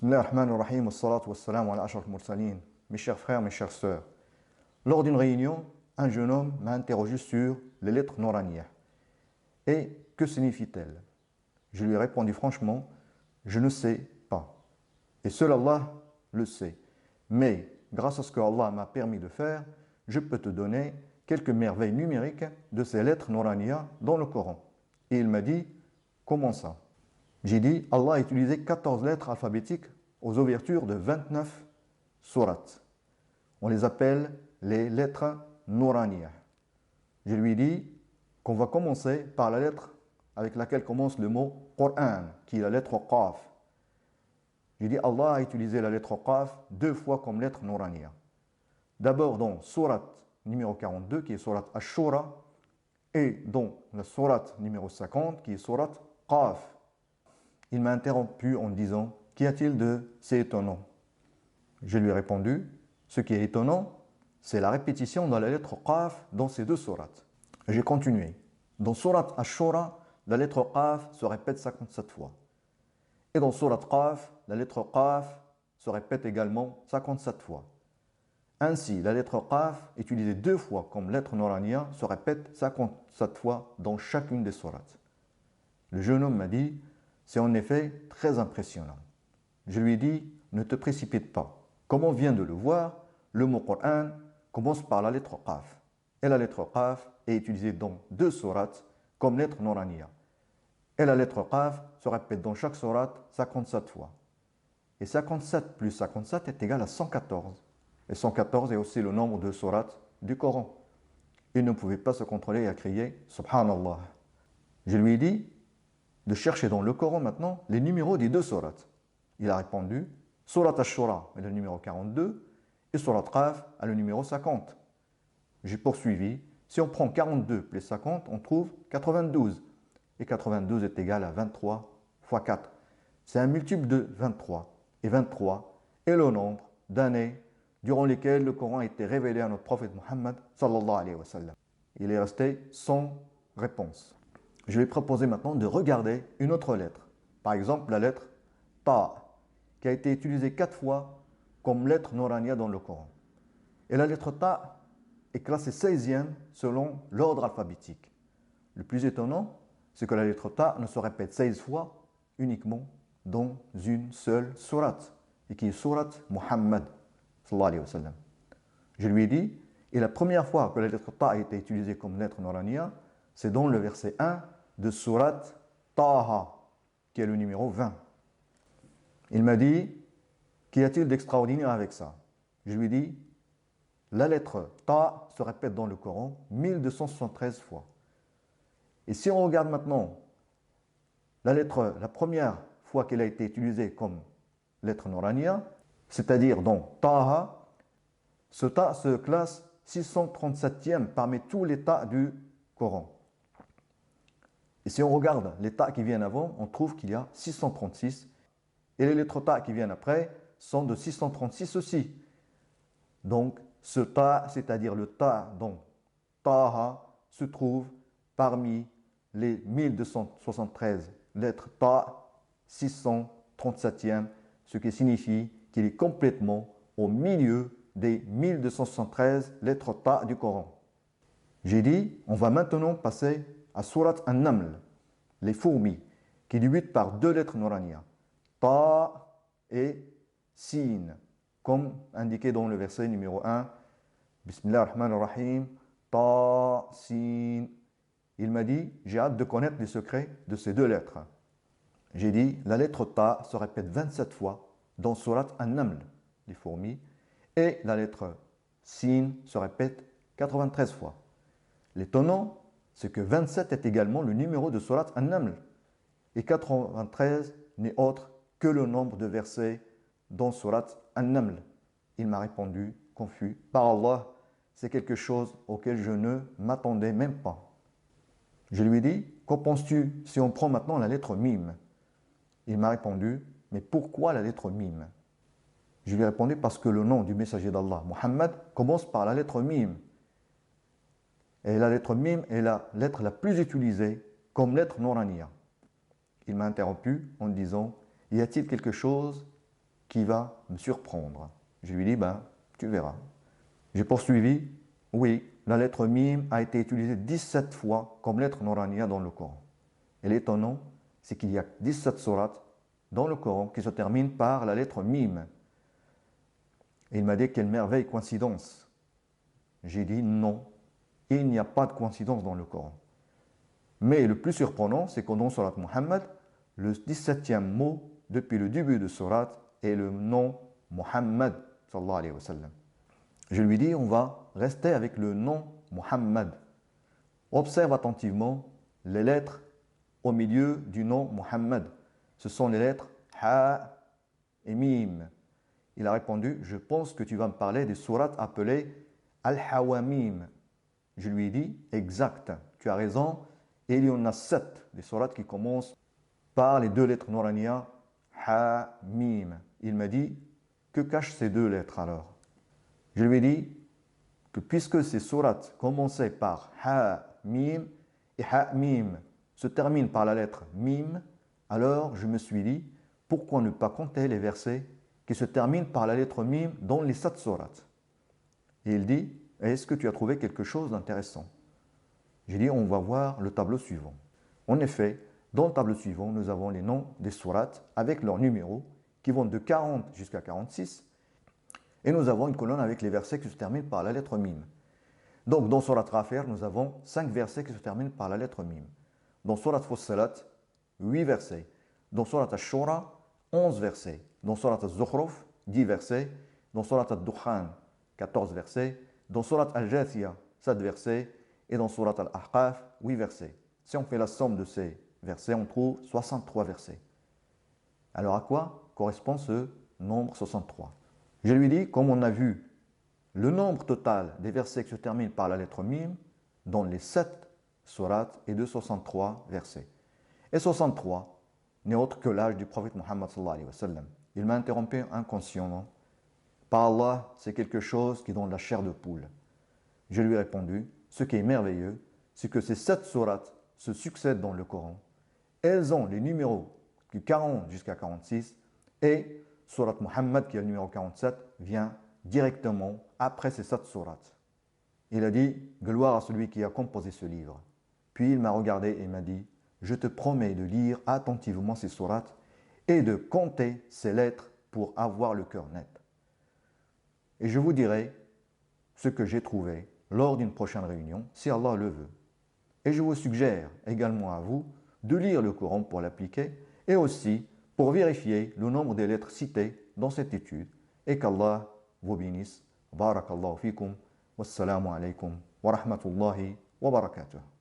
Bismillah ar-Rahman ar-Rahim, wassalatu wassalamu ala ashraf al-mursalin. Mes chers frères, mes chères sœurs, lors d'une réunion, un jeune homme m'a interrogé sur les lettres Noraniyah. Et que signifient-elles? Je lui ai répondu franchement, je ne sais pas. Et seul Allah le sait. Mais grâce à ce que Allah m'a permis de faire, je peux te donner quelques merveilles numériques de ces lettres Noraniyah dans le Coran. Et il m'a dit, comment ça? J'ai dit, Allah a utilisé 14 lettres alphabétiques aux ouvertures de 29 sourates. On les appelle les lettres Noraniyah. Je lui ai dit qu'on va commencer par la lettre avec laquelle commence le mot Coran, qui est la lettre Qaf. J'ai dit, Allah a utilisé la lettre Qaf 2 fois comme lettre Noraniyah. D'abord dans sourate numéro 42, qui est sourate Ash-Shura, et dans la sourate numéro 50, qui est sourate Qaf. Il m'a interrompu en disant, qu'y a-t-il de c'est étonnant? Je lui ai répondu, ce qui est étonnant, c'est la répétition dans la lettre Qaf dans ces 2 sourates. J'ai continué. Dans sourate Ash-Shura, la lettre Qaf se répète 57 fois. Et dans sourate Qaf, la lettre Qaf se répète également 57 fois. Ainsi, la lettre Qaf, utilisée 2 fois comme lettre Noraniyah, se répète 57 fois dans chacune des sourates. Le jeune homme m'a dit, c'est en effet très impressionnant. Je lui ai dit, ne te précipite pas. Comme on vient de le voir, le mot Coran commence par la lettre Qaf. Et la lettre Qaf est utilisée dans 2 sourates comme lettre Noraniyah. Et la lettre Qaf se répète dans chaque sourate 57 fois. Et 57 plus 57 est égal à 114. Et 114 est aussi le nombre de sourates du Coran. Il ne pouvait pas se contrôler et à crier Subhanallah. Je lui ai dit de chercher dans le Coran maintenant les numéros des 2 sourates. Il a répondu, Surat Ash-Shura est le numéro 42 et Surat Qaf est le numéro 50. J'ai poursuivi, si on prend 42 plus 50, on trouve 92. Et 92 est égal à 23 fois 4. C'est un multiple de 23. Et 23 est le nombre d'années durant lesquelles le Coran a été révélé à notre prophète Muhammad sallallahu alayhi wa sallam. Il est resté sans réponse. Je vais proposer maintenant de regarder une autre lettre. Par exemple, la lettre Ta, qui a été utilisée 4 fois comme lettre Noraniyah dans le Coran. Et la lettre Ta est classée 16e selon l'ordre alphabétique. Le plus étonnant, c'est que la lettre Ta ne se répète 16 fois uniquement dans une seule sourate, et qui est sourate Muhammad sallallahu alayhi wa sallam. Je lui ai dit, et la première fois que la lettre Ta a été utilisée comme lettre Noraniyah, c'est dans le verset 1 de sourate Taha, qui est le numéro 20. Il m'a dit, qu'y a-t-il d'extraordinaire avec ça? Je lui ai dit, la lettre Ta se répète dans le Coran 1273 fois. Et si on regarde maintenant la première fois qu'elle a été utilisée comme lettre Noraniyah, c'est-à-dire dans Taha, ce Ta se classe 637e parmi tous les Ta du Coran. Et si on regarde les Ta qui viennent avant, on trouve qu'il y a 636. Et les lettres Ta qui viennent après sont de 636 aussi. Donc, ce Ta, c'est-à-dire le Ta dans Taha, se trouve parmi les 1273 lettres Ta, 637e, ce qui signifie qu'il est complètement au milieu des 1273 lettres Ta du Coran. J'ai dit, on va maintenant passer à Surat An-Naml, les fourmis, qui débutent par 2 lettres Noraniyah, Ta et Sin, comme indiqué dans le verset numéro 1, Bismillah ar-Rahman ar-Rahim, Ta, Sin. Il m'a dit, j'ai hâte de connaître les secrets de ces 2 lettres. J'ai dit, la lettre Ta se répète 27 fois dans Surat An-Naml, les fourmis, et la lettre Sin se répète 93 fois. L'étonnant, c'est que 27 est également le numéro de Surat An-Naml, et 93 n'est autre que le nombre de versets dans Surat An-Naml. Il m'a répondu, confus, par Allah, c'est quelque chose auquel je ne m'attendais même pas. Je lui ai dit, qu'en penses-tu si on prend maintenant la lettre Mim? Il m'a répondu, mais pourquoi la lettre Mim? Je lui ai répondu, parce que le nom du messager d'Allah, Muhammad, commence par la lettre Mim. Et la lettre Mim est la lettre la plus utilisée comme lettre Noraniyah. Il m'a interrompu en disant, y a-t-il quelque chose qui va me surprendre. Je lui dis, ben, tu verras. J'ai poursuivi, oui, la lettre mim a été utilisée 17 fois comme lettre Nouraniya dans le Coran. Et l'étonnant, c'est qu'il y a 17 sourates dans le Coran qui se terminent par la lettre mim. Et il m'a dit, quelle merveille, coïncidence. J'ai dit, non, il n'y a pas de coïncidence dans le Coran. Mais le plus surprenant, c'est que dans Surat Muhammad, le 17e mot depuis le début de Surat est le nom Muhammad, sallallahu alayhi wa sallam. Je lui dis, on va rester avec le nom Muhammad. Observe attentivement les lettres au milieu du nom Muhammad. Ce sont les lettres Ha et Mim. Il a répondu, je pense que tu vas me parler des sourates appelées Al-Hawamim. Je lui ai dit, exact, tu as raison. Et il y en a 7 des sourates qui commencent par les deux lettres Nouraniya, Ha, Mim. Il m'a dit, que cachent ces deux lettres alors? Je lui ai dit que puisque ces sourates commençaient par Ha, Mim et Ha, Mim se terminent par la lettre Mim, alors je me suis dit, pourquoi ne pas compter les versets qui se terminent par la lettre Mim dans les 7 sourates? Et il dit, est-ce que tu as trouvé quelque chose d'intéressant? J'ai dit, on va voir le tableau suivant. En effet, dans le tableau suivant, nous avons les noms des sourates avec leurs numéros qui vont de 40 jusqu'à 46. Et nous avons une colonne avec les versets qui se terminent par la lettre Mim. Donc, dans Surat Ghafir, nous avons 5 versets qui se terminent par la lettre Mim. Dans Surat Fussilat, 8 versets. Dans Surat Ash-Shura, 11 versets. Dans Surat Al-Zukhruf, 10 versets. Dans Surat Al-Dukhan, 14 versets. Dans Surat Al-Jathiyah, 7 versets. Et dans Surat Al-Ahqaf, 8 versets. Si on fait la somme de ces versets, on trouve 63 versets. Alors à quoi correspond ce nombre 63? Je lui dis, comme on a vu le nombre total des versets qui se terminent par la lettre Mim, dans les 7 sourates est de 63 versets. Et 63 n'est autre que l'âge du prophète Muhammad sallallahu alayhi wa sallam. Il m'a interrompu inconsciemment. Par Allah, c'est quelque chose qui donne la chair de poule. Je lui ai répondu, ce qui est merveilleux, c'est que ces 7 sourates se succèdent dans le Coran. Elles ont les numéros du 40 jusqu'à 46 et Surat Muhammad, qui est le numéro 47, vient directement après ces 7 sourates. Il a dit, gloire à celui qui a composé ce livre. Puis il m'a regardé et m'a dit, je te promets de lire attentivement ces sourates et de compter ces lettres pour avoir le cœur net. Et je vous dirai ce que j'ai trouvé lors d'une prochaine réunion, si Allah le veut. Et je vous suggère également à vous de lire le Coran pour l'appliquer et aussi pour vérifier le nombre des lettres citées dans cette étude. Et qu'Allah vous bénisse. Barakallahu fikum. Wassalamu alaikum wa rahmatullahi wa barakatuh.